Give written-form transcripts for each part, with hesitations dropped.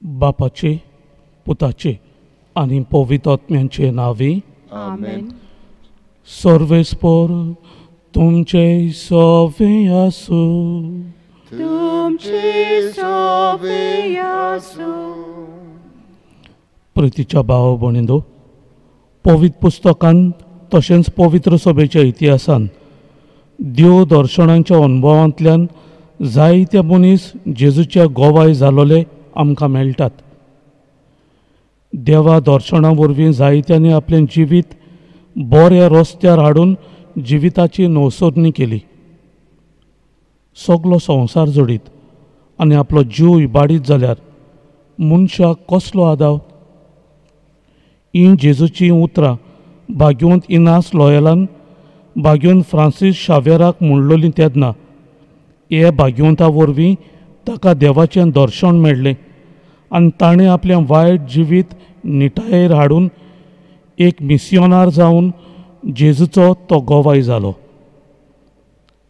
बापाचे, पुताचे आनी पवित्र आत्म्याचे नावी आमेन. सर्वेस्पर तुमचे सवे आसूं. तुमची सोबे आसूं. प्रितीच्या भाव भयणींनो, पवित्र पुस्तकांत तशेंच पवित्र सभेच्या इतिहासान देव दर्शनांच्या अनुभवांतल्यान जायते मनीस जेजूच्या गोवाय जालोले आमकां मेळटात. देवा दर्शना वरवीं जायत्यांनी आपलें जिवीत बऱ्या रस्त्यार हाडून जिविताची नवसोदणी केली. सगलो संवसार जोडीत आनी आपलो जीव इबाडीत जाल्यार मनशाक कसलो आदाव. ही जेजूची उतरां भाग्यवंत इनास लॉयलान भाग्यवंत फ्रांसीस शावेराक म्हणलोली तेन्ना हे भाग्यवंता वरवीं ताका देवाचें दर्शन मेळ्ळें आनी ताणें आपलें वायट जिवीत निटायेर हाडून एक मिस्योनार जावन जेजूचो तो गोवाय जालो.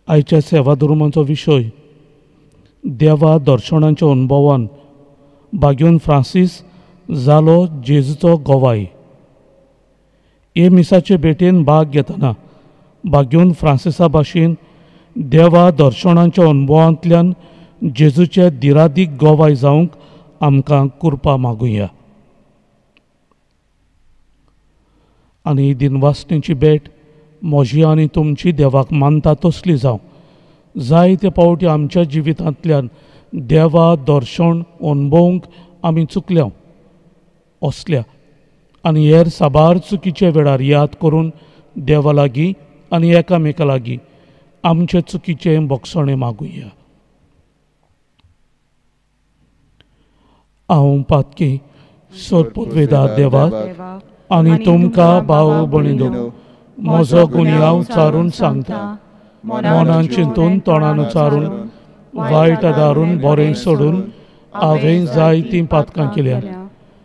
आयच्या सेवा धर्माचो विशय देवा दर्शनांच्या अनुभवान भाग्यवंत फ्रांसीस जालो जेजूचो गोवाय. हे मिसाचे भेटेन भाग घेतना भाग्यवंत फ्रांसिसा भाशेन देवा दर्शनांच्या अनुभवांतल्यान जेजूचे दिरादीक गोवाय जावंक आमकां कृपा मागुया. आनी ही दिनवासणेची भेट म्हजी आनी तुमची देवाक मानता तसली जावं. जायते पावटी आमच्या जिवितांतल्यान देवा दर्शन अनुभवंक आमी चुकल्या असल्या आनी हेर साबार चुकीचे वेळार याद करून देवा लागीं आनी एकामेका लागीं आमचे चुकीचे बक्षणे मागुया. हांव पातकी सोदपदवेदार देवा आनी तुमकां भाव भयणीनो, म्हजो गुन्यांव चारून सांगता. मनान चिंतून तोंडान उच्चारून वायट आदारून बरें सोडून हांवें जायतीं पातकां केल्यात.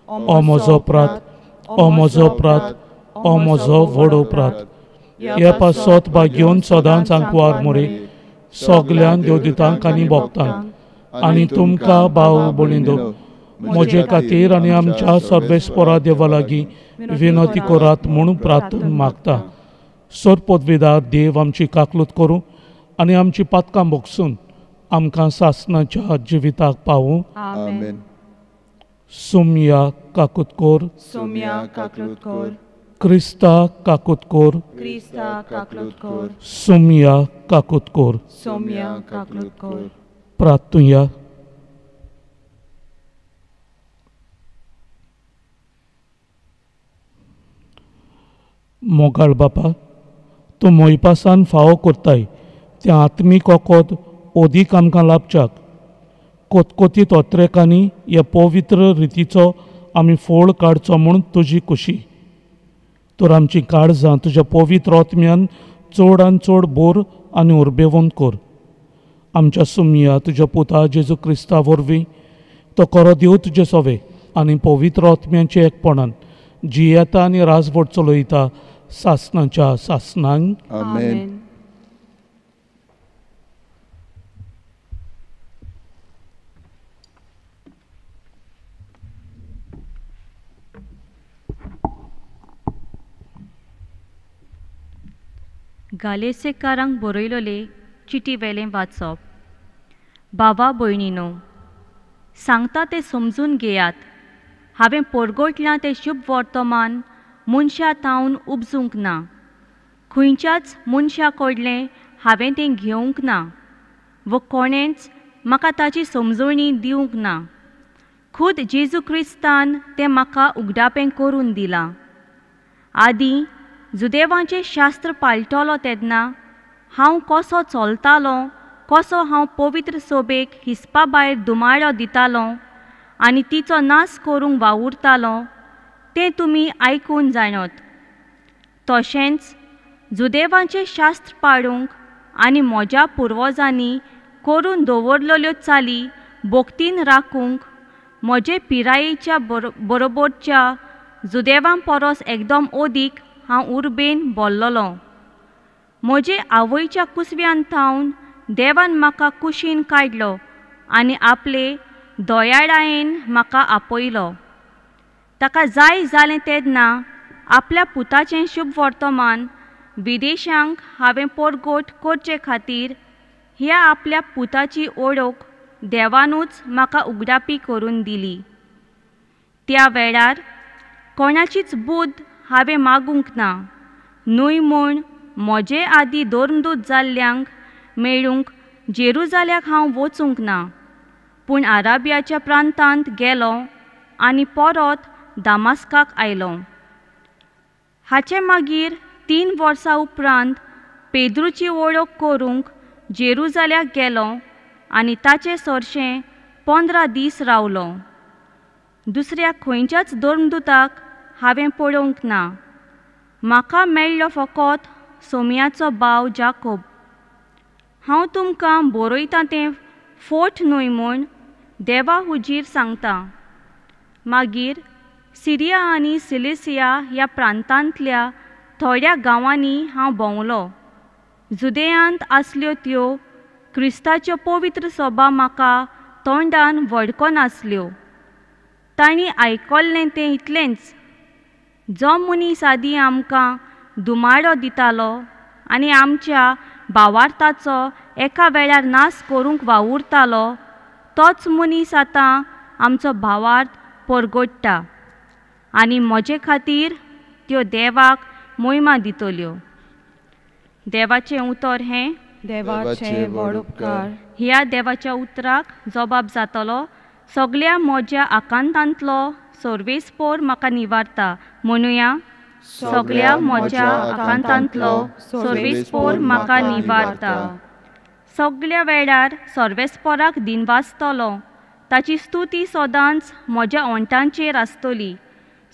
हो म्हजो अपराध, हो म्हजो अपराध, हो म्हजो व्हड अपराध. हे पासत भाग्यवन सदांच आंकवार मोरे सगळ्यान देवदितांक आनी भक्तांक आनी तुमकां भाव भयणीनो, म्हजे खातीर आनी आमच्या सर्वेस्परा देवा लागीं विनंती करात म्हणून प्रार्थना मागता. सोदपदवेदार देव आमची काकलूत करूं आनी आमची पातकां भोगसून आमकां सासणाच्या जिविताक पावूं. आमेन. सुमया काकूत कोर, सुमया काकलूत कोर. क्रिस्ता काकूत कोर, क्रिस्ता काकलूत कोर. सुमया काकूत कोर. सुमया काकलूत कोर. प्रार्थुया. मोगाळ बापा, तूं मोयपासान फावो करताय तें आत्मीक वखद ओदीक आमकां लाभच्याक कोतकोतीत ओत्रेकांनी ह्या पवित्र रितीचो आमी फोळ काडचो म्हूण तुजी खुशी. तर आमची काळजां तुज्या पवित्र आत्म्यान चडान चड बोर आनी उर्बेवंत कर. आमच्या सुमया तुज्या पुता जेजू क्रिस्ता वरवीं तो खरो देव तुजे सवे आनी पवित्र आत्म्याचे एकपणान जियेता आनी राजवट चलयता सासणाच्या सासणांक. आमेन. गालेसेकारांक बरयलोले चिटी वेलें वाचप. बाबा भयणीनो, सांगता तें समजून घेयात. हांवें परगोटलां तें शुभ वर्तमान मनशा तावन उपजूंक ना. खंयच्याच मनशा कडलें हांवें तें घेवंक ना व कोणेंच म्हाका ताची समजणी दिवंक ना. खुद जेजू क्रिस्तान तें म्हाका उगडापें करून दिलां. आदीं जुदेवांचें शास्त्र पाळटलो तेन्ना हांव कसो चलतालो, कसो हांव पवित्र सोबेक हिसपा भायर दुमाळो दितालो आनी तिचो नाश करूंक वावुरतालो तें तुमी आयकून जाणत. तशेंच जुदेवांचें शास्त्र पाळूंक आनी म्हज्या पुर्वजांनी करून दवरलेल्यो चाली भोगतीन राखूंक म्हजे पिरायेच्या बरोबरच्या जुदेवां परस एकदम ओदीक हांव उर्बेन भरलोलो. म्हजे आवयच्या कुसव्यान थावन देवान म्हाका कुशीन काडलो आनी आपले दोयाळायेन म्हाका आपयलो. ताका जाय जालें तेन्ना आपल्या पुताचें शुभ वर्तमान विदेशांक हांवें परगोट करचे खातीर ह्या आपल्या पुताची ओळख देवानूच म्हाका उगडापी करून दिली. त्या वेळार कोणाचीच बुद्ध हांवें मागूंक ना, न्हय म्हूण म्हजे आदीं दोर्मदूत जाल्ल्यांक मेळूंक जेरुजाल्याक हांव वचूंक ना, पूण आराबियाच्या प्रांतांत गेलो आनी परत दामास्काक आयलो. हाचे मागीर 3 वर्सां उपरांत पेद्रूची वळख करूंक जेरुजाल्याक गेलो आनी ताचे सरशें 15 दीस रावलो. दुसऱ्या खंयच्याच धर्मदुताक हांवें पळोवंक ना. म्हाका मेळ्ळो फकत सोमयाचो भाव जाकोब. हांव तुमकां बरयतां तें फोट न्हय म्हूण देवा हुजीर सांगता. मागीर सिरिया आनी सिलिसिया ह्या प्रांतांतल्या थोड्या गांवांनी हांव भोंवलो. जुदेयांत आसल्यो त्यो क्रिस्ताच्यो पवित्र सभा म्हाका तोंडान वळखो नासल्यो. तांणी आयकल्लें तें इतलेंच, जो मनीस आदीं आमकां दुमाळो दितालो आनी आमच्या भावार्थाचो एका वेळार नाश करूंक वावुरतालो, तोच मनीस आतां आमचो भावार्थ परगट्टा आनी म्हजे खातीर त्यो देवाक महिमा दितल्यो. देवाचें उतर हें, देवाचे व्हड उपकार. ह्या देवाच्या उतराक जबाब जातलो, सगळ्या म्हज्या आकांतांतलो सर्वेस्पर म्हाका निवारता. म्हणुया, सगळ्या म्हज्या आकांतांतलो सर्वेस्पर म्हाका निवारता. सगळ्या वेळार सर्वेस्पराक दिनवासतलो, ताची स्तुती सदांच म्हज्या ओंठांचेर आसतली.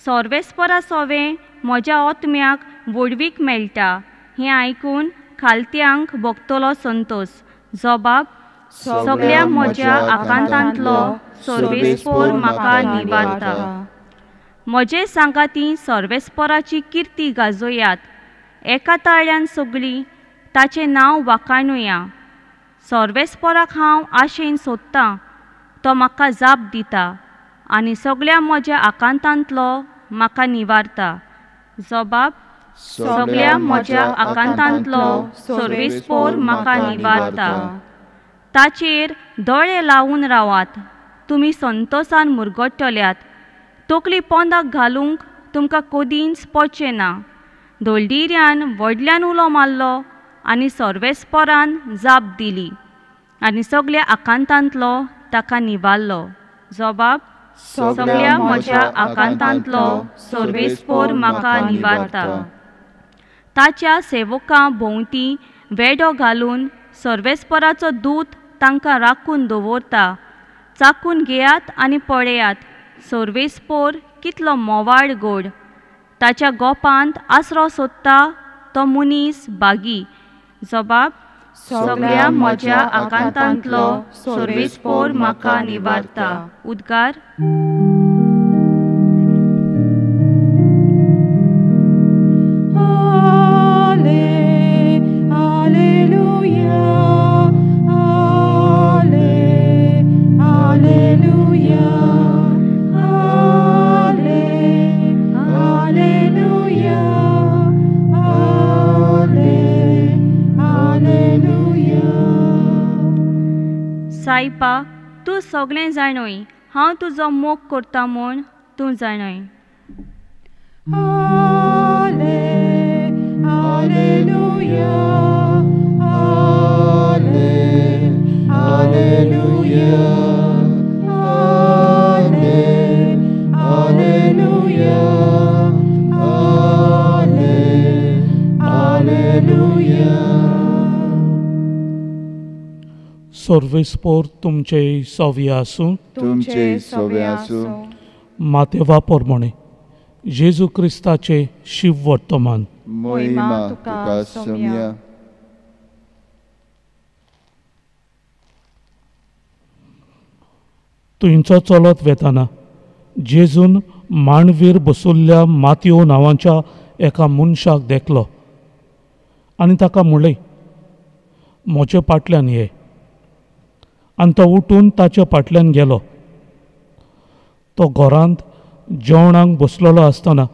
सर्वेस्परा सोवें म्हज्या आत्म्याक वडवीक मेळटा. हें आयकून खालत्यांक भोगतलो संतोश. जबाब, सगळ्या म्हज्या आकांतांतलो सर्वेस्पर म्हाका निवारता. म्हजे सांगाती सर्वेस्पराची किर्ती गाजोयात. एका ताळ्यान सगळीं ताचें नांव वाखाणुया. सर्वेस्पराक हांव आशेन सोदतां, तो म्हाका जाप दिता आनी सगळ्या म्हज्या आकांतांतलो म्हाका निवारता. जबाब, सगळ्या म्हज्या आकांतांतलो सर्वेस्पर म्हाका निवारता. ताचेर दोळे लावून रावात. तुमी संतोशान मुरगडटल्यात. तकली पोंदाक घालूंक तुमकां कदींच पडचें ना. धोलडिऱ्यान व्हडल्यान उलो मारलो आनी सर्वेस्परान जाप दिली आनी सगळ्या आकांतांतलो ताका निवारलो. जबाब, सगळ्या म्हज्या आकांतांतलो सर्वेस्पर म्हाका निवारता. ताच्या सेवकां भोंवती वेडो घालून सर्वेस्पराचो दूत तांकां राखून दवरता. चाकून घेयात आनी पळयात, सर्वेस्पर कितलो मोवाळ गोड. ताच्या गोपांत आसरो सोदता तो मनीस बागी. जबाब, सगळ्या म्हज्या आकांतांतलो सर्वेस्पर म्हाका निवारता. उद्गार. सायपा, तूं सगळें जाणय, हांव तुजो मोग करता म्हूण तूं जाणय. सर्वेस्पर तुमचे सव्य आसूं. तुमचे सव्य आसूं. मातेवा पोरमोणे जेजू क्रिस्ताचे शिव वर्तमान. महिमा तुका सोम्या. तुमचो चलत वेताना जेजून मांडवीर बसुल्ल्या मातयो नांवाच्या एका मनशाक देखलो आनी ताका म्हणलें, म्हजे फाटल्यान ये. आनी तो उठून ताचे फाटल्यान गेलो तो घरांत जेवणाक बसलेलो आसतना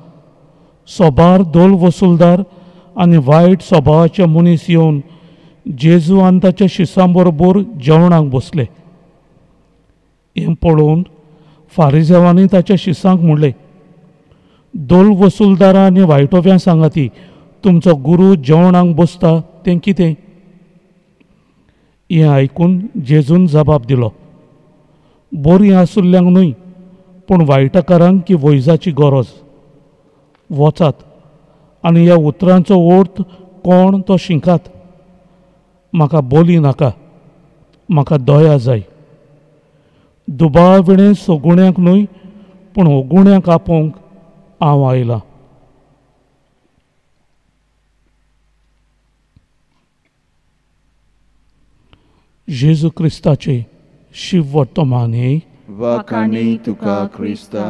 सोबार दोल वसूलदार आनी वायट स्वभावाचे मनीस येवन जेजू आनी ताच्या शिसां बरोबर जेवणाक बसले. हें पळोवन फारिजेवांनी ताच्या शिसांक म्हणलें, दोल वसूलदारां आनी वायटोव्यां सांगाती, तुमचो गुरू जेवणाक बसता तें कितें? हें आयकून जेजून जबाब दिलो, बरीं आसुल्ल्यांक न्हय पूण वायटकारांक की वैजाची गरज. वचात आनी ह्या उतरांचो अर्थ कोण तो शिंकात. म्हाका बोली नाका, म्हाका दया जाय. दुबाविणें सगुण्याक न्हय पूण ओगुण्याक आपोवंक हांव आयलां. जेजू क्रिस्ताचे शिव वर्तमान हे वाखाणी तुका क्रिस्ता.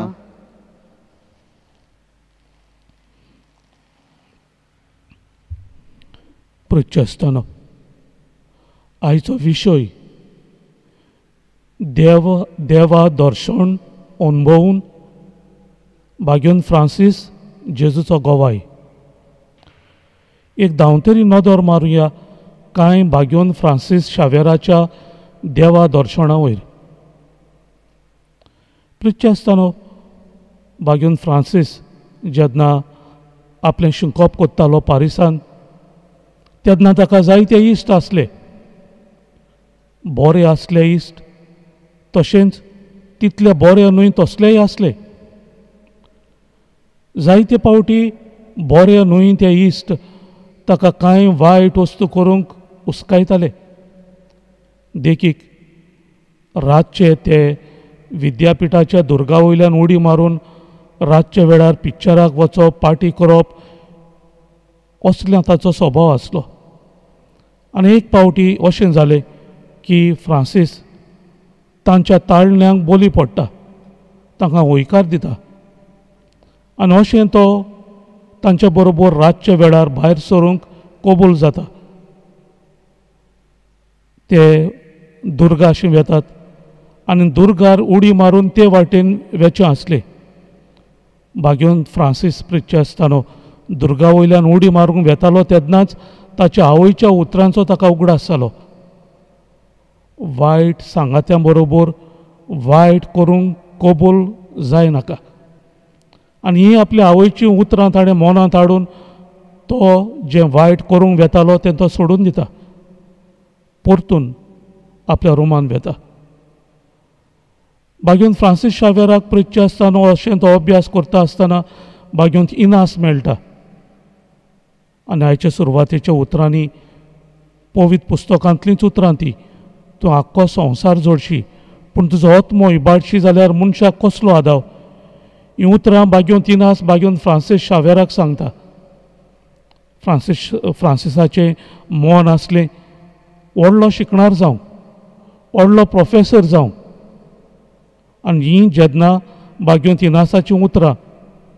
प्रचस्तना आयचो विशय देवा दर्शन अनुभवून भाग्योन फ्रांसीस जेजूचो गोवाय. एक धांवतरी नदर मारुया कांय भाग्योन फ्रांसीस शावेराच्या देवा दर्शना वयर. प्रिच्यास्तानो भाग्योन फ्रांसीस जेन्ना आपलें शिंकोप कोत्तालो पारिसान तेन्ना ताका जायते इश्ट आसले. बरे आसले इश्ट, तशेंच तितले बरे न्हय तसलेय आसले. जायते पावटी बरे न्हय ते इश्ट ताका कांय वायट वस्तू करूंक उस्कायताले. देखीक रातचे ते विद्यापिठाच्या दुर्गा वयल्यान उडी मारून रातच्या वेळार पिक्चराक वचप, पार्टी करप असले ताचो स्वभाव आसलो. आनी एक पावटी अशें जालें की फ्रांसीस तांच्या ताळण्यांक बोली पडटा, तांकां होयकार दिता आनी अशें तो तांचे बरोबर रातच्या वेळार भायर सरूंक कबूल जाता. ते दुर्गाशी वेतात आनी दुर्गार उडी मारून ते वाटेन वेचे आसले. भाग्योन फ्रांसीस प्रिच्य आसतानो दुर्गा वयल्यान उडी मारूंक वेतालो तेन्नाच ताच्या आवयच्या उतरांचो ताका उगडास जालो. वायट सांगात्यां बरोबर वायट करूंक कबूल जायनाका. आनी ही आपल्या आवयची उतरां ताणें मनांत हाडून तो जें वायट करूंक वेतालो तें तो सोडून दिता. परतून आपल्या रुमान वेता. भाग्योन फ्रांसीस शावेराक प्रिच्य आसताना अशें तो अभ्यास करता आसतना भाग्योन इनास मेळटा. आनी आयच्या सुरवातेच्या उतरांनी पवित्र पुस्तकांतलींच उतरां ती, तूं आख्खो संवसार जोडशी पूण तुजो आत्मो इबाडशी जाल्यार मनशाक कसलो आदाव. ही उतरां भाग्योन इनास भाग्योन फ्रांसीस शावेराक सांगता. फ्रांसिसाचें मन आसलें व्हडलो शिकणार जावं, व्हडलो प्रोफेसर जावं. आनी ही जेन्ना भाग्योन इनासाचीं उतरां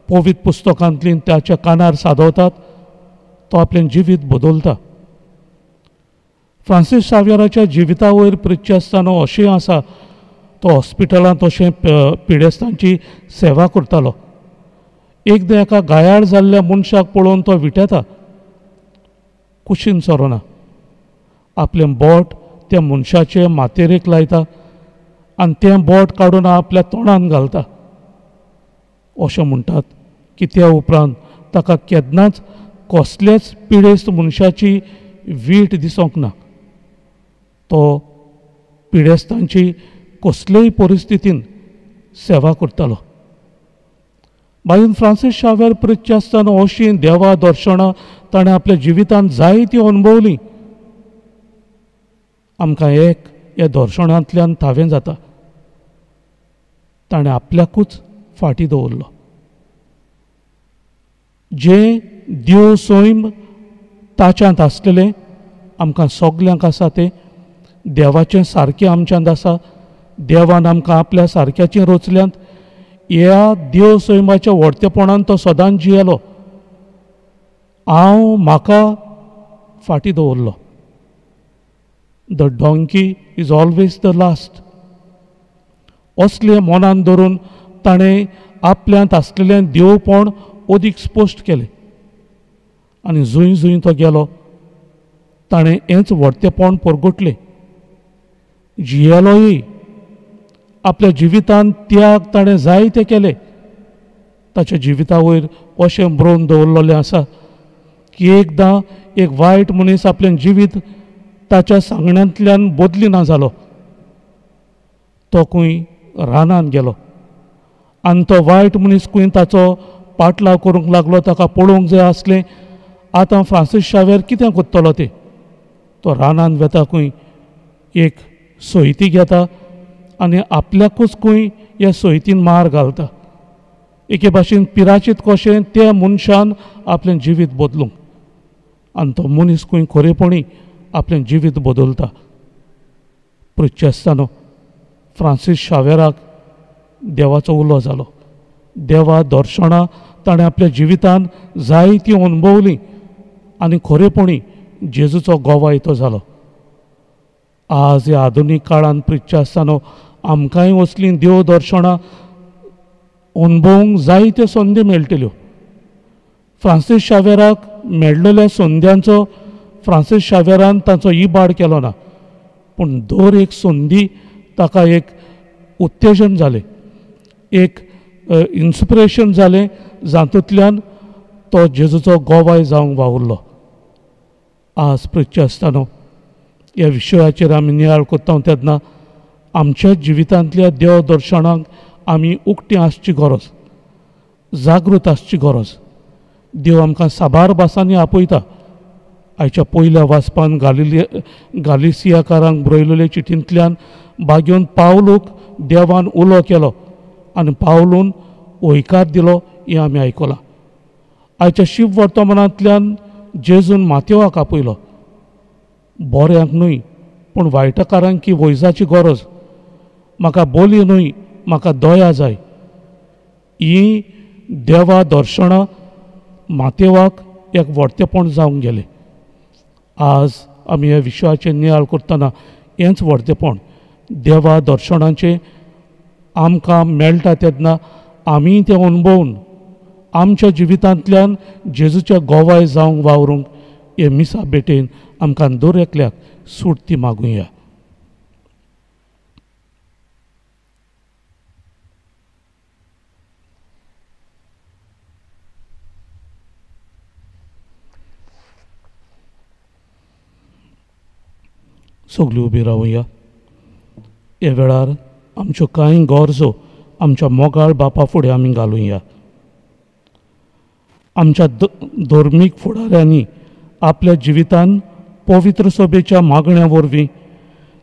पवित्र पुस्तकांतलीं ताच्या कानार सादवतात तो आपलें जिवीत बदलता. फ्रांसीस शावेराच्या जिविता वयर प्रिच्य आसताना अशें आसा, तो हॉस्पिटलांत अशें पिडेस्तांची सेवा करतालो. एकदां एका गायाळ जाल्ल्या मनशाक पळोवन तो विटेता. कुशीन सरोना आपलें बोट त्या मनशाचे माथेरेक लायता आनी तें बोट काडून आपल्या तोंडांत घालता. अशें म्हणटात की त्या उपरांत ताका केन्नाच कसलेच पिडेस्त मनशाची वीट दिसोंक ना. तो पिडेस्तांची कसलेय परिस्थितीन सेवा करतालो. भाईन फ्रांसीस शावेर प्रिच्य आसतना अशीं देवा दर्शनां ताणें आपल्या जिवितांत जायतीं अनुभवलीं. आमकां एक ह्या दर्शनांतल्यान थावें जाता, ताणें आपल्याकूच फाटीं दवरलो. जें देव स्वयं ताच्यांत आसलेलें आमकां सगल्यांक आसा तें देवाचें सारकें आमच्यांत आसा. देवान आमकां आपल्या सारक्याचें रचल्यांत. ह्या देव स्वयंमाच्या व्हडतेपणान तो सदांच जियेलो. हांव म्हाका फाटीं दवरलो. The donkey is always the last. असले मनान धरून ताणें आपल्यांत आसलेलें देवपण अदीक स्पश्ट केलें आनी जूंय जूंय तो गेलो ताणें हेंच व्हडतेपण परगटलें. जियेलोय आपल्या जिवितांत त्याग ताणें जायते केले. ताच्या जिविता वयर अशें बरोवन दवरलेलें आसा की एकदां एक वायट मनीस आपलें जिवीत ताच्या सांगण्यांतल्यान बदली ना जालो. तो खंय रानांत गेलो आनी तो वायट मनीस खंय ताचो पाटलाव करूंक लागलो. ताका पळोवंक जाय आसलें आतां फ्रांसीस शावेर कितें कोत्तलो तें. तो रानांत वेता खंय एक सोयती घेता आनी आपल्याकूच खंय ह्या सोयतीन मार घालता. एके भाशेन पिराचीत कशें त्या मनशान आपलें जिवीत बदलूंक आनी तो मनीस खंय खरेपणी आपलें जिवीत बदलता. प्रत्यस्तानो फ्रांसीस शावेराक देवाचो उलो जालो. देवा दर्शनां ताणें आपल्या जिवितांत जायतीं अनुभवलीं आनी खरेपणी जेजूचो गोवाय तो जालो. आज ह्या आधुनीक काळांत प्रत्यस्तानो आमकांय असलीं देव दर्शनां अनुभवूंक जायत्यो संदी मेळटल्यो. फ्रांसीस शावेराक मेळिल्ल्या संद्यांचो फ्रांसीस शावेरान ताचो इबाड केलो ना, पूण दर एक संदी ताका एक उत्तेजन जालें, एक इन्स्पिरेशन जालें, जातूंतल्यान तो जेजूचो गोवाय जावंक वावुरलो. आज प्रत्यस्तानो ह्या विशयाचेर आमी नियाळ कोत्ता तेन्ना आमच्या जिवितांतल्या देव दर्शनांक आमी उक्तीं आसची गरज, जागृत आसची गरज. देव आमकां साबार भासांनी आपयता. आयच्या पयल्या वाचपान गालिसियाकारांक बरयलेल्या चिठींतल्यान बागेवन पावलूक देवान उलो केलो आनी पावलून होयकार दिलो हें आमी आयकलां. आयच्या शिव वर्तमानांतल्यान जेजून मातेवाक आपयलो. बऱ्यांक न्हय पूण वायटकारांक की वैजाची गरज. म्हाका बोली न्हय, म्हाका दया जाय. ही देवा दर्शनां मातेवाक एक व्हडतेपण जावंक गेलें. आज आमी ह्या विशयाचेर नियाळ करतना हेंच व्हडतेपण देवा दर्शनाचें आमकां मेळटा तेन्ना आमी तें अनुभवून आमच्या जिवितांतल्यान जेजूच्या गोवाय जावंक वावरूंक हे मिसा बेटेन आमकां दर एकल्याक सूट ती मागुया. सगळीं उबी रावुया. हे वेळार आमच्यो कांय गरजो आमच्या मोगाळ बापा फुडें आमी घालुया. आमच्या धर्मीक फुडाऱ्यांनी आपल्या जिवितांत पवित्र सभेच्या मागण्या वरवीं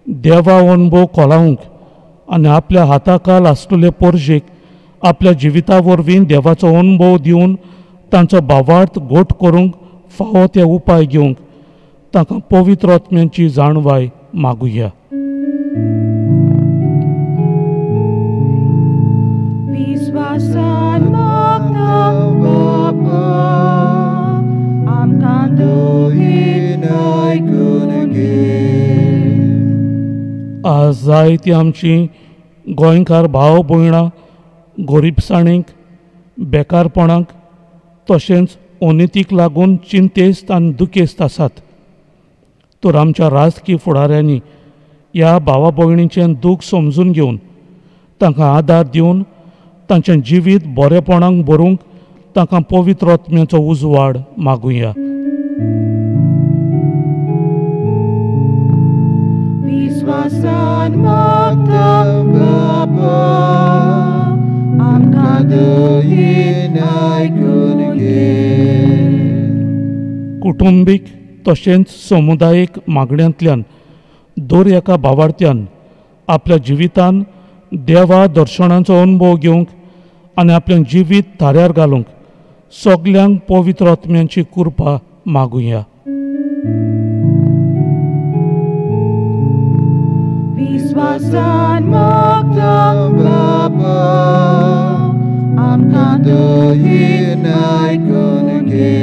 देवा अनुभव कोलावंक आनी आपल्या हाताखाल आसलेले पोरजेक आपल्या जिविता वरवीं देवाचो अनुभव दिवन तांचो भावार्थ घोट करूंक फावो ते उपाय घेवंक ताका पवित्र आत्म्याची जाणवाय मागुया. विश्वासान मागता बापा, आमकां दोगीन आयकून घे. आज जायतीं आमचीं गोंयकार भाव भयणां गरीबसाणीक, बेकारपणाक तशेंच अनितीक लागून चिंतेस्त आनी दुखेस्त आसात. तर आमच्या राजकीय फुडाऱ्यांनी ह्या भावा भयणींचें दूख समजून घेवन तांकां आदार दिवन तांचें जिवीत बरेपणाक भरूंक तांकां पवित्र आत्म्याचो उजवाड मागुया. विश्वासान मागता बापा, आमकां दोगीन आयकून घे. कुटुंबीक तशेंच समुदायीक मागण्यांतल्यान दर एका भावार्थ्यान आपल्या जिवितान देवा दर्शनांचो अनुभव घेवंक आनी आपलें जिवीत थाऱ्यार घालूंक सगल्यांक पवित्र आत्म्याची कृपा मागुया. विश्वासान मागता बापा, आमकां दोगीन आयकून घे.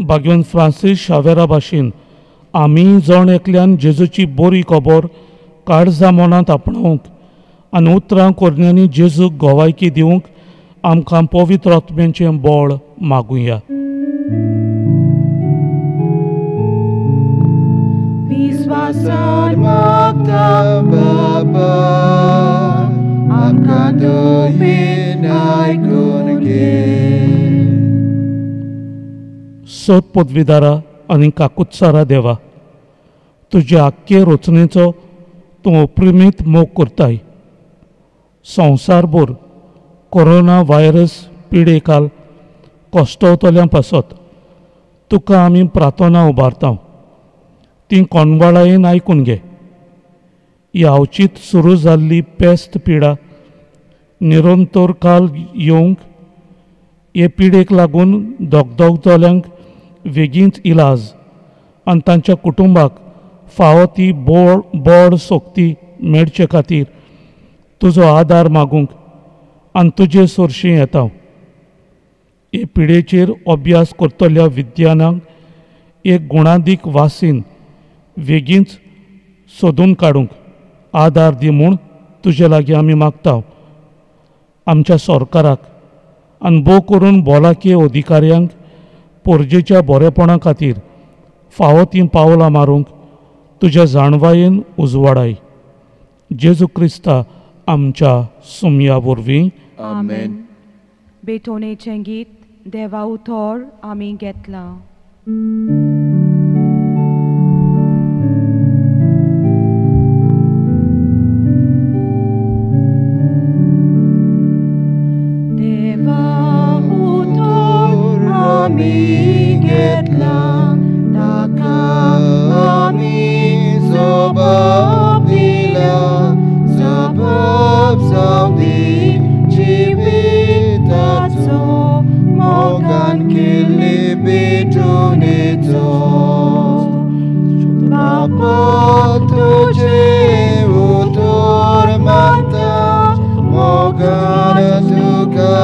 भाग्यवन फ्रांसीस शावेरा भाशेन आमी जण एकल्यान जेजूची बरी खबर काळजा मनांत आपणावंक आनी उतरां कोरण्यांनी जेजूक गोवायकी दिवंक आमकां पवित्र आत्म्याचें बळ मागुया. विश्वासान मागता बाबा, आमकां दयेन आयकून घे. सत पदवीदारा आनी काकुत्सारा देवा, तुज्या आख्खे रचनेचो तूं अप्रिमीत मोग करताय. संवसारभर कोरोना व्हायरस पिडेकाल कोश्टवतल्यां पासत तुका आमी प्रार्थना उबारता. ती कोणवाळायेन आयकून घे. यावचीत सुरू जाल्ली पेस्त पिडा निरंतर काल येवंक, हे पिडेक लागून दोगदोगतल्यांक बेगीनच इलाज आनी तांच्या कुटुंबाक फावो ती बोड सोक्ती मेळचे खातीर तुजो आदार मागूंक आनी तुजे सोरशीं येता. हे पिडेचेर अभ्यास करतल्या विद्यानांक एक गुणादीक वासीन बेगीनच सोदून काडूंक आदार दी म्हूण तुजे लागीं आमी मागता. आमच्या सरकाराक आनी भोव करून भलायकी अधिकाऱ्यांक पोरजेच्या बरेपणा खातीर फावो तीं पावलां मारूंक तुज्या जाणवायेन उजवाडाय. जेजू क्रिस्ता आमच्या सुमया वरवीं. आमेन. बेटोनेचें गीत देवा उतर आमी घेतलां. आमी घेतला, ताका आमी जबाब दिला. जबाब जावदी जिविताचो, मोगान केल्ले बेटोनेचो. बापा तुजे उतर मागता, मोगान तुका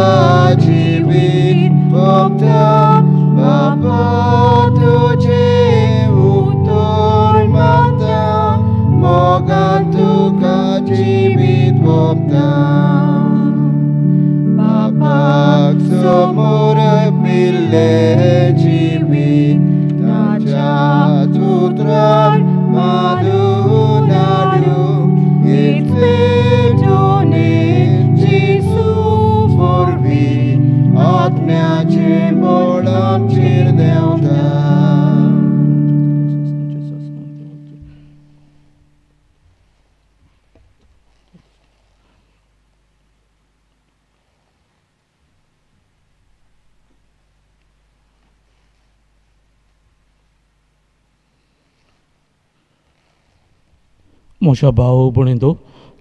जिवीत भोगता. बापा तुजे उतर मागता, मोगान तुका जिवीत भोगता. बापाक समोर पिल्ले जिवीत, ताच्या उतरार मारून हाडूंक हीच बेटोने जेजू वरवीं आत्म्याचे बळ आमचेर देंवता. म्हज्या भाव भयणींनो,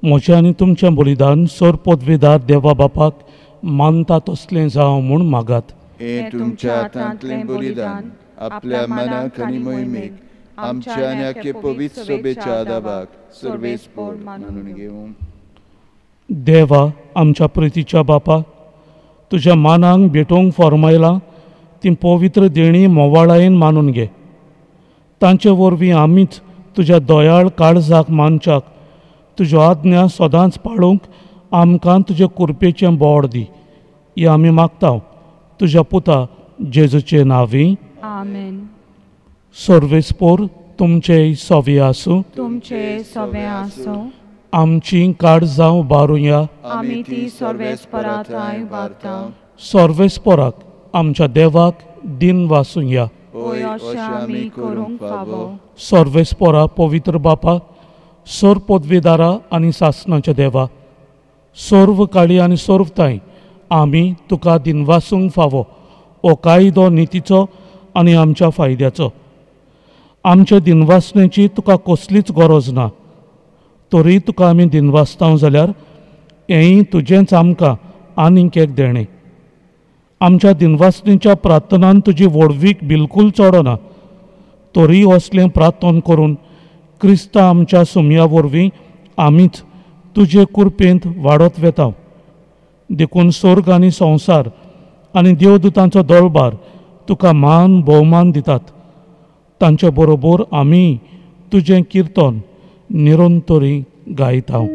म्हजें आनी तुमचें बलिदान सर पदवीदार देवा बापाक मानता तसलें जावं म्हूण मागात. हे तुमच्या हातांतलें बलिदान आपल्या मनाक आनी मोहिमेक आमच्या आनी आख्खे पवित्र सभेच्या आदाराक सर्वेस्पर मानून घेवं. देवा आमच्या प्रितीच्या बापा, तुज्या मानांक भेटोवंक फॉर्मायलां ती पवित्र देणी मोवाळायेन मानून घे. तांचे वरवीं आमीच तुज्या दोयाळ काळजाक मानच्याक तुज्यो आज्ञा सदांच पाळूंक आमकां तुजे कुरपेचें बोड दी. हें आमी मागता तुज्या पुता जेजूचे नांवी. आमेन. सर्वेस्पोर तुमचे सवे आसूं. तुमचे सवे आसूं. आमची काळजां उबारुया. आमी ती सर्वेस्पराताय वागता. सर्वेस्पोराक आमच्या देवाक दिन वासुया. होय अशें आमी करूंक फावो. सर्वेस्पोरा पवित्र बापा, सर पदवीदारा आनी सासणाच्या देवा, सर्व काळी आनी सर्वताय आमी तुका दिनवासूंक फावो हो कायदो नितीचो आनी आमच्या फायद्याचो. आमच्या दिनवासणेची तुका कसलीच गरज ना, तरी तुका आमी दिनवासता जाल्यार हेंय तुजेंच आमकां आनीक एक देणें. आमच्या दिनवासणेच्या प्रार्थनान तुजी वडवीक बिलकूल चडना, तरी असलें प्रार्थन करून क्रिस्ता आमच्या सुमया वरवीं आमीच तुजे कुरपेंत वाडत वेता. देखून स्वर्ग आनी संवसार आनी देवदूतांचो दळबार तुका मान भोवमान दितात. तांचे बरोबर आमी तुजें किर्तन निरंतरी गायता.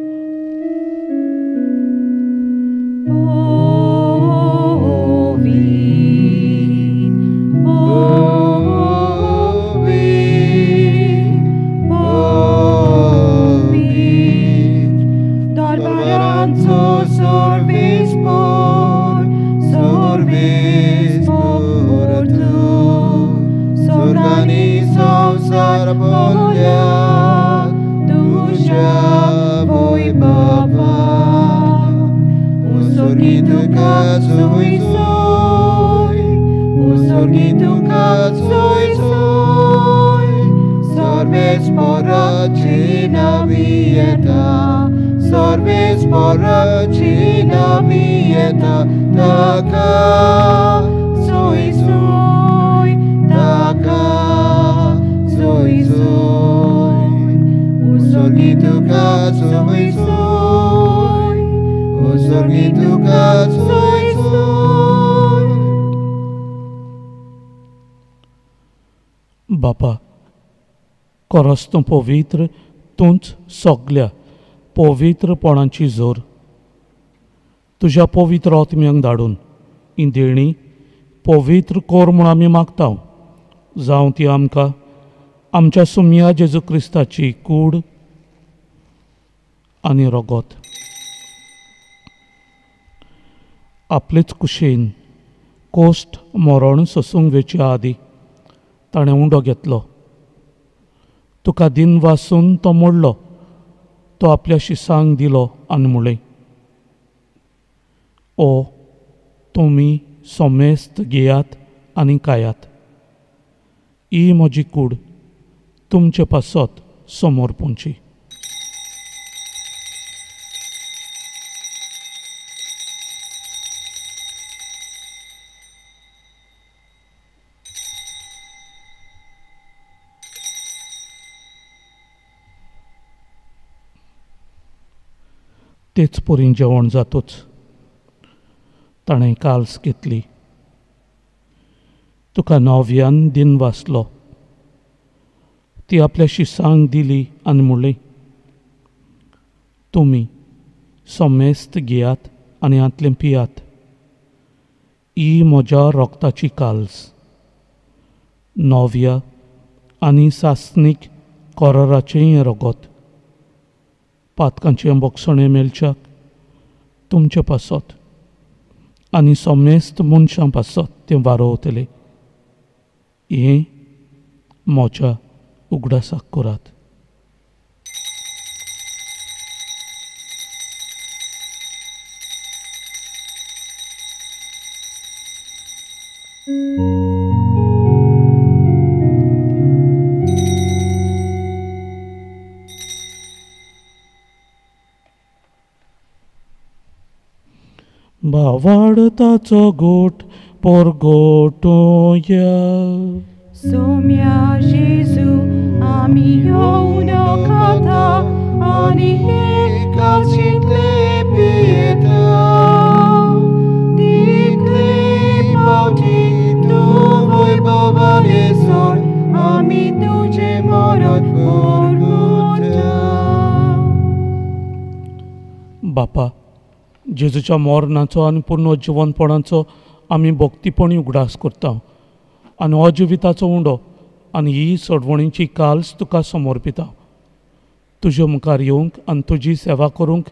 बापा, खरोच तूं पवित्र, तूंच सगल्या पवित्रपणाची जोर. तुज्या पवित्र आत्म्यांक धाडून ही देणी पवित्र कोर म्हूण आमी मागता. जावं ती आमकां आमच्या सुम्या जेजू क्रिस्ताची कूड आनी रगत. आपलेच कुशेन कोश्ट मरण सोसूंक वेच्या आदी ताणें उंडो घेतलो. तुका दिन वासून तो मोडलो. तो आपल्या शिसांक दिलो आनी म्हणलें, ओ तुमी सोमेस्त घेयात आनी खायात. ही म्हजी कूड तुमचे पासत समोर पोंची. तेच परीन जेवण जातूच ताणें काल्स घेतली. तुका नव्यान दिन वाचलो. ती आपल्या शिसांक दिली आनी म्हणलें, तुमी सोमेस्त घेयात आनी हातलें पियात. ही म्हज्या रोगताची काल्स, नव्या आनी सासणीक कराराचें रगत. पातकांचें बोगसणें मेलच्याक तुमचे पासत आनी सोमेस्त मनशां पासत तें वारोवतलें. हें म्हज्या उगडासाक करात. भावार्थाचो गोट परगटोया. सोम्या जेजू आमी येवन खाता आनी एकाचीतले पियेता. तितले पावटी तूं वैभवान येसोर आमी तुजें मरण परगटा. बापा, जेजूच्या मरणाचो आनी पुनर्जिवनपणाचो आमी भक्तीपणी उगडास करता आनी हो जिविताचो उंडो आनी ही सडवणीची काल्स तुका समर्पिता. तुजे मुखार येवंक आनी तुजी सेवा करूंक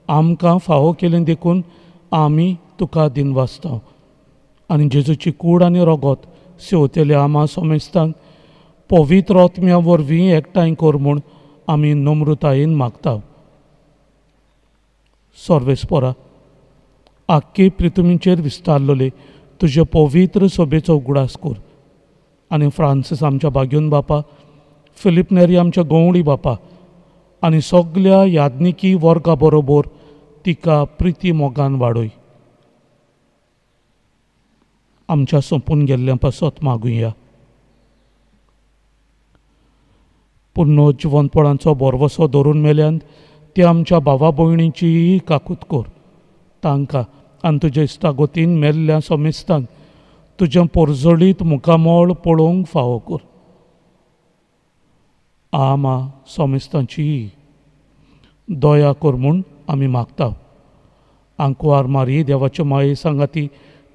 आमकां फावो केलें देखून आमी तुका दिन वाचता. आनी जेजूची कूड आनी रगत सेवतेल्या आमा सोमेस्तांक पवित्र आत्म्या वरवीं एकठांय कर म्हूण आमी नम्रतायेन मागता. सर्वेस्परा, आख्खे पृथ्वीचेर विस्तारलेले तुजे पवित्र सोबेचो उगडास कर. आनी फ्रांसीस आमच्या बाग्योन बापा, फिलीप नेरी आमच्या गवंडी बापा आनी सगल्या याज्ञिकी वर्गा बरोबर तिका प्रिती मोगान वाडय. आमच्या सोंपून गेल्ल्या पासत मागुया. पुनर्जिवनपणाचो बरवसो धरून मेल्यान ते आमच्या भावा भयणीची काकूत कर. तांकां आनी तुज्या इश्टागोतीन मेल्ल्या सोमेस्तांक तुजें पोरजोळीत मुखामळ पळोवंक फावो कर. आमा सोमेस्तांची दया कर म्हूण आमी मागता. आंकुवार मारी देवाचे माये सांगाती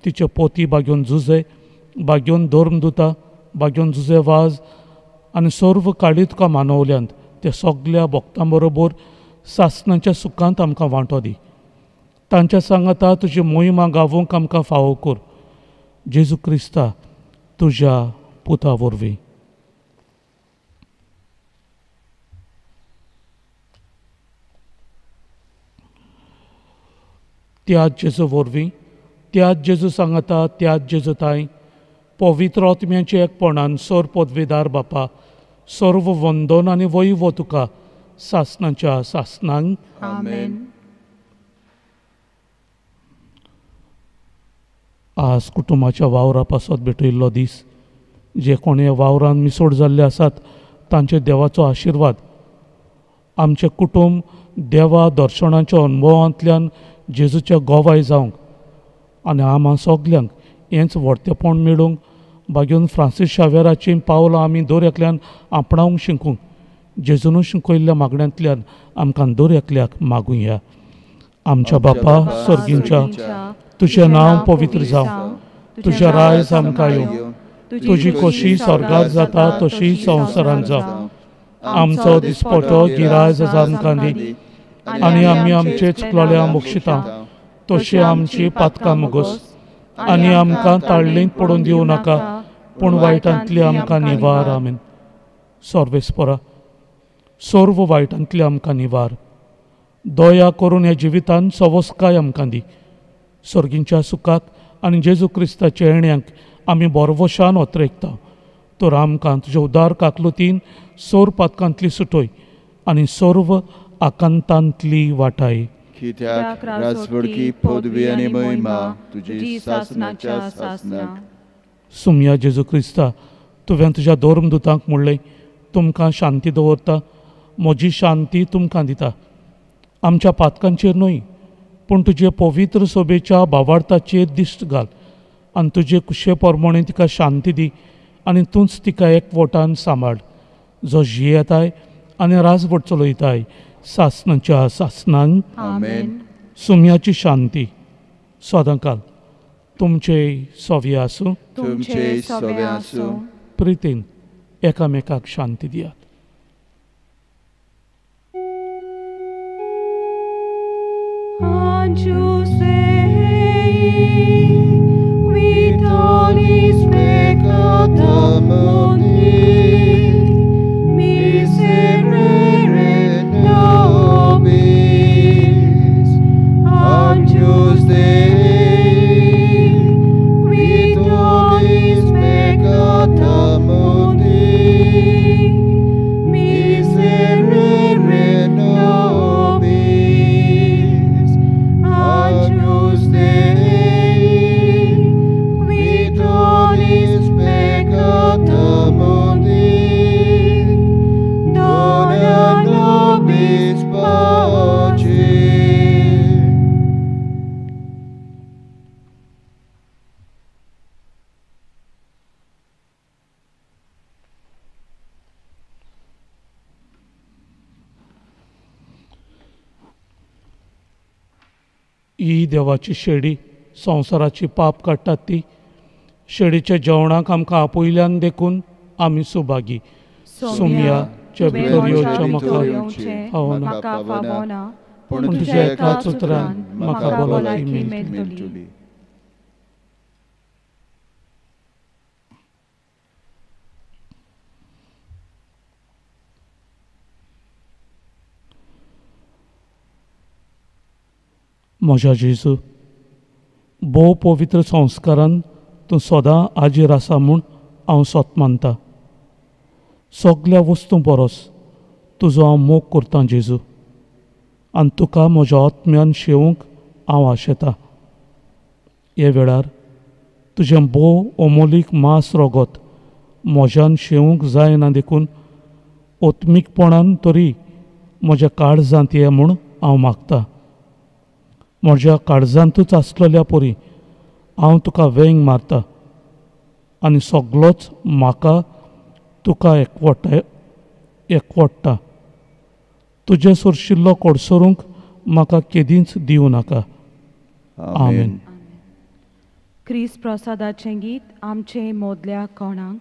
तिचे पोती बागेवन झुजे बागेवन धर्म दुता बागेवन झुजे वाज आनी सर्व काळी तुका मानवल्यांत ते सगल्या भक्तां बरोबर सासणाच्या सुखांत आमकां वांटो दी. तांच्या सांगाता तुजी मोहिमा गावूंक आमकां फावो कर. जेजू क्रिस्ता तुज्या पुता वरवीं. त्याच जेजू वरवीं त्याच जेजू सांगाता त्याच जेजू ताई पवित्र आत्म्याचे एकपणान सर पदवीदार बापा सर्व वंदन आनी वैव तुका सासणाच्या सासणांक. आमेन. आज कुटुंबाच्या वावरा पासत भेटयल्लो दीस. जे कोण ह्या वावरान मिसोड जाल्ले आसात तांचे देवाचो आशिर्वाद आमचे कुटुंब देवा दर्शनाच्या अनुभवांतल्यान जेजूच्या गोवाय जावंक आनी आम्हा सगल्यांक हेंच व्हडतेपण मेळूंक बागेवन फ्रांसीस शावेराची पावलां आमी दर एकल्यान आपणावंक शिकूंक जेजून शिकयल्ल्या मागण्यांतल्यान आमकां दर एकल्याक मागुया. आमच्या बापा सर्गींच्या तुजें नांव पवित्र जावं. तुजें रायज आमकां येवं. तुजी कशी स्वर्गांत जाता तशी संवसारांत जावं. आमचो दिसपटो गिरायज आमकां दी आनी आमी आमचे चुकलोल्यांक बक्षिता तशी आमची पातकां मुगोस आनी आमकां ताळणेंत पडून दिवं नाका पूण वायटांतली आमकां निवार. आमेन. सर्वेस्परा सर्व वायटांतली आमकां निवार. दया करून ह्या जिवितांत सवस्काय आमकां दी. सर्गींच्या सुखाक आनी जेजू क्रिस्ताच्या येण्याक आमी बरवशान वत्रेकता. तर आमकां तुज्या उदार काकलुतीन सोर पातकांतली सुटय आनी सर्व आकांतांतली वाटाय. कित्याक राजवडकी पदवी आनी महिमा तुजी सासणाच्या सासणाक. सुमया जेजू क्रिस्ता तुवें तुज्या धर्मदुतांक म्हणलें तुमकां शांती दवरता म्हजी शांती तुमकां दिता. आमच्या पातकांचेर न्हय पूण तुजे पवित्र सोबेच्या भावार्थाचेर दिश्ट घाल आनी तुजे कुशे प्रमाणे तिका शांती दी आनी तूंच तिका एकवटान सांबाळ जो जियेताय आनी राजवट चलयताय सासणाच्या सासणांक. आमेन. सुमयाची शांती सदांकाल तुमचे सोवे आसूं. तुमचे सोबे आसूं. प्रितीन एकामेकाक शांती दियात. Agnus Dei, qui tollis peccata mundi, miserere nobis. Agnus Dei, qui tollis peccata mundi, miserere nobis. Agnus Dei, qui tollis peccata mundi, dona nobis pace. ही देवाची शेडी संवसाराची पाप काडटात ती शेडीच्या जेवणाक आमकां आपयल्यान देखून आमी सुभागी. सुमया चे भितर येवचे म्हाका फावना म्हाका फावना पूण तुज्या एकाच उतरान म्हाका भलायकी मेळटली. मेळटली. म्हज्या जेजू भोव पवित्र संस्कारान तूं सदां आजीर आसा म्हूण हांव सोत मानता. सगल्या वस्तू परस तुजो हांव मोग करतां जेजू आनी तुका म्हज्या आत्म्यान शेवूंक हांव आशेतां. हे वेळार तुजें भोव अमोलीक मांस रगत म्हज्यान शेवूंक जायना देखून ओत्मीकपणान तरी म्हज्या काळजांत ये म्हूण हांव मागतां. म्हज्या काळजांतूच आसलेल्या परी हांव तुका वेंग मारता आनी सगळोच म्हाका तुका एकवडटा. तुजे सरशिल्लो कोडसरूंक म्हाका केदींच दिवं नाका. आमेन. ख्रिस्त प्रसादाचें गीत आमचे मोदल्या कोणाक.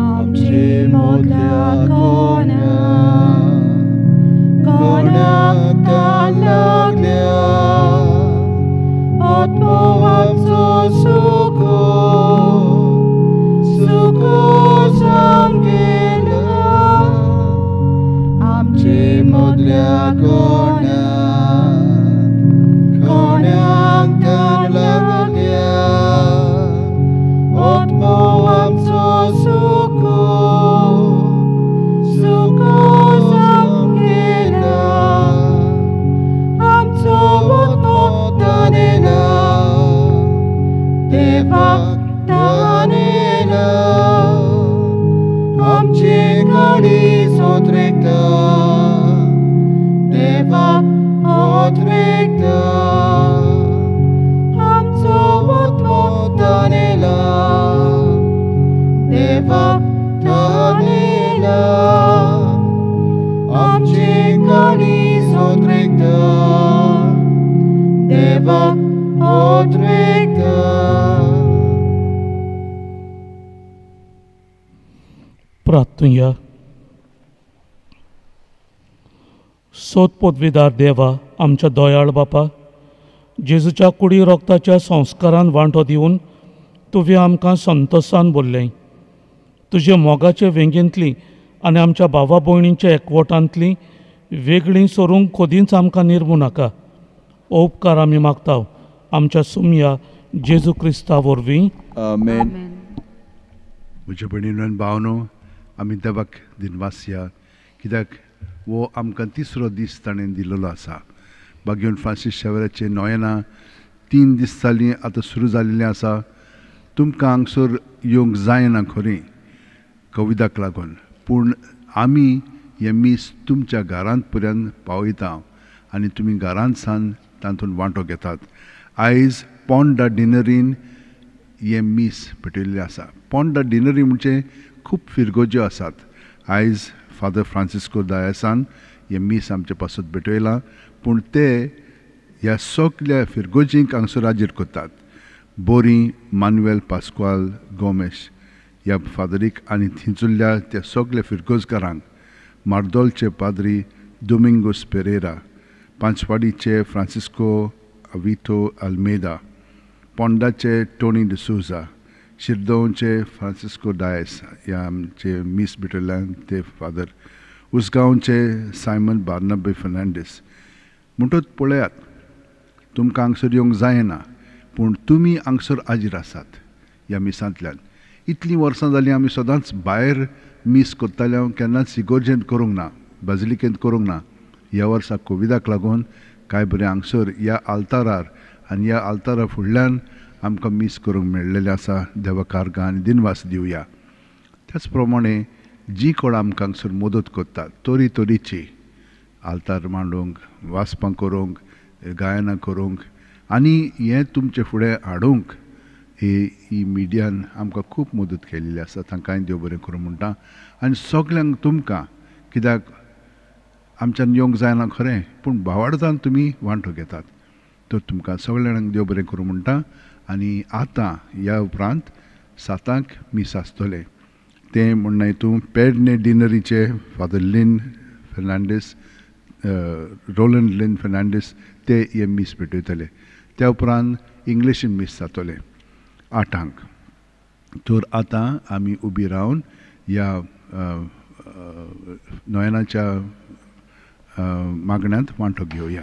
आमचे मोदल्या कोणाक, कोणाक तान लागल्या, आत्मो आमचो सुखो, सुखो सांगेला. आमचे मोदल्या कोणाक, कोणाक तान लागल्या, आत्मो आमचो सुखो, सुखो सांगेला. आमचो आत्मो तानेला, देवाक तानेला. आमची गाडी सोत्रेकता, देवाक ओत्रेकता. आमचो आत्मो तानेला, देवाक तानेला. आमची गाडी सोत्रेकता, देवाक ओत्रेकता. प्रार्थूया. सोत पदवीदार देवा, आमच्या दयाळ बापा, जेजूच्या कुडी रोगताच्या संस्कारान वांटो दिवन तुवें आमकां संतोशान भरलें. तुजे मोगाचे वेंगेंतली आनी आमच्या भावा भयणींच्या एकवटांतली वेगळीं सरूंक खोदींच आमकां निर्मू नाका. हो उपकार आमी मागता आमच्या सुमया जेजू क्रिस्ता वरवीं. आमेन. म्हज्या भयणीनो आनी भावनो, आमी देवाक दिनवास या, कित्याक वो आमकां तिसरो दीस ताणें दिलेलो आसा. बागेवन फ्रांसीस शेवेराचें नोयेनां 3 दीस जालीं आतां सुरू जाल्लें आसा. तुमकां हांगसर येवंक जायना खरें कोविडाक लागून, पूण आमी हे मीस तुमच्या घरांत पर्यंत पावयता आनी तुमी घरांत सावन तातूंत वांटो घेतात. आयज पोंडा डिनरीन हे मीस पेटयल्लें आसा. पोंडा डिनरी म्हणजे खूब फिरगोज्यो आसात. आयज फादर फ्रांसिस्को दायसान हे मीस आमचे पासत भेटयलां, पूण ते ह्या सगल्या फिरगोजींक हांगसर हाजीर करतात. बोरी मानुएल पास्कुआल गोमेश ह्या फादरीक आनी थिंचुल्ल्या त्या सगल्या फिरगोजकारांक, मार्दोलचे पाद्री दोमिंगोस पेरेरा, पांचवाडीचे फ्रांसिस्को अविटो अल्मेदा, पोंडाचे टोनी डिसूजा, शिरदोवचे फ्रांसिस्को डायस ह्या आमचे मीस भितरल्यान ते फादर, उसगांवचे सायमन बार्नाबे फर्नांडीस. म्हणटच पळयात, तुमकां हांगसर येवंक जायना, पूण तुमी हांगसर हाजीर आसात ह्या मिसांतल्यान. इतलीं वर्सां जालीं आमी सदांच भायर मीस करताले, केन्नाच इगोर्जेंत करूंक ना, बाजिलिकेंत करूंक ना. ह्या वर्सा कोविडाक लागून कांय बरें हांगसर ह्या आल्तारार आनी ह्या आल्तारा फुडल्यान आमकां मीस करूंक मेळ्ळेलें आसा. देवा कारगां आनी दिनवास दिवया. त्याच प्रमाणे जी कोण आमकां हांगसर मदत करतात तोरी तोरीची, आल्तार मांडूंक, वासपां करूंक, गायनां करूंक आनी हें तुमचे फुडें हाडूंक ही मिडियान आमकां खूब मदत केलेली आसा. तांकांय देव बरें करूं म्हणटा. आनी सगल्यांक तुमकां, कित्याक आमच्यान येवंक जायना खरें, पूण भावार्थान तुमी वांटो घेतात, तर तुमकां सगळ्यांक देव बरें करूं म्हणटा. आनी आतां ह्या उपरांत 7 मीस आसतले. तें म्हणना हितून पेडणे डिनरीचे फादर लिन फर्नांडीस, रोलंड लिन फर्नांडीस ते हे मीस भेटयतले. त्या उपरांत इंग्लिशीन मीस जातले 8. तर आतां आमी उबी रावन ह्या नोयनाच्या मागण्यांत वांटो घेवया.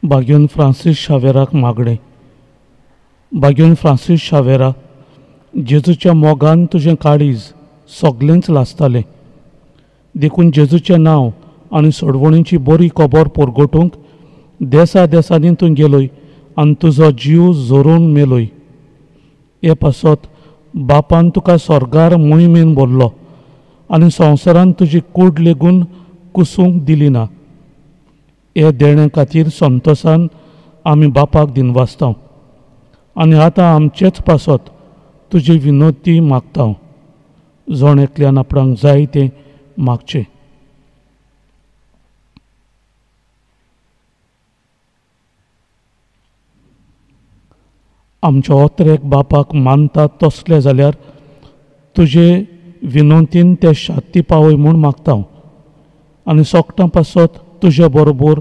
बागेवन फ्रांसीस शावेराक मागणें. बागेवन फ्रांसीस शावेरा, जेजूच्या मोगान तुजें काळीज सगळेंच लासतालें. देखून जेजूचें नांव आनी सोडवणीची बरी खबर परगटूंक देसा देसांनी तूं गेलोय आनी तुजो जीव जोरून मेलोय. हे पासत बापान तुका स्वर्गार मोहिमेन भरलो आनी संवसारान तुजी कूड लेगून कुसूंक दिली ना. हे देणे खातीर संतोशान आमी बापाक दिनवासता. आनी आतां आमचेच पासत तुजी विनोदी मागता हांव. जण एकल्यान आपणाक जाय तें मागचें. आमच्या ओत्रेक बापाक मानतात तसले जाल्यार तुजे विनंतीन ते शांती पावय म्हूण मागता हांव. आनी सोगटां पासत तुजे बरोबर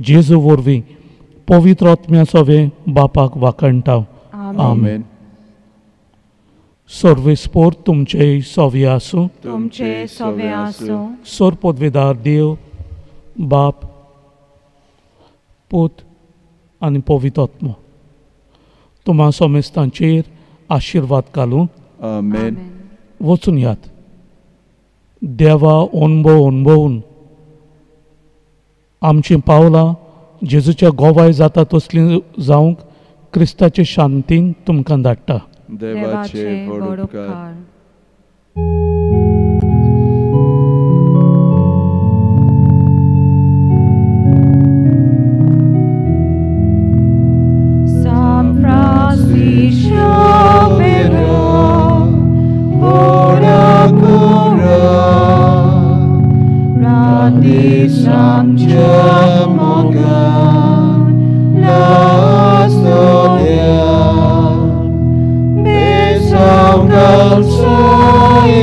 जेजू वरवीं पवित्र आत्म्याचो वे बापाक वाकणटा. आमेन. सर्वेस्पोर तुमचे सोवे आसूं. तुमचे सोवे आसूं. सोर पदवेदार देव बाप पूत आनी पवित्र आत्मो तुम्हा सोमेस्तांचेर आशिर्वाद घालूं. आमेन. वचून यात. देवा अणभवून आमची पावलां जेजूच्या गोवाय जाता तसली जावंक क्रिस्ताचे शांतीन तुमकां धाडटा. देवाचे व्हड उपकार. San Francisco Pedro, ora cura, radi samcia moga, la storia, besau calcio e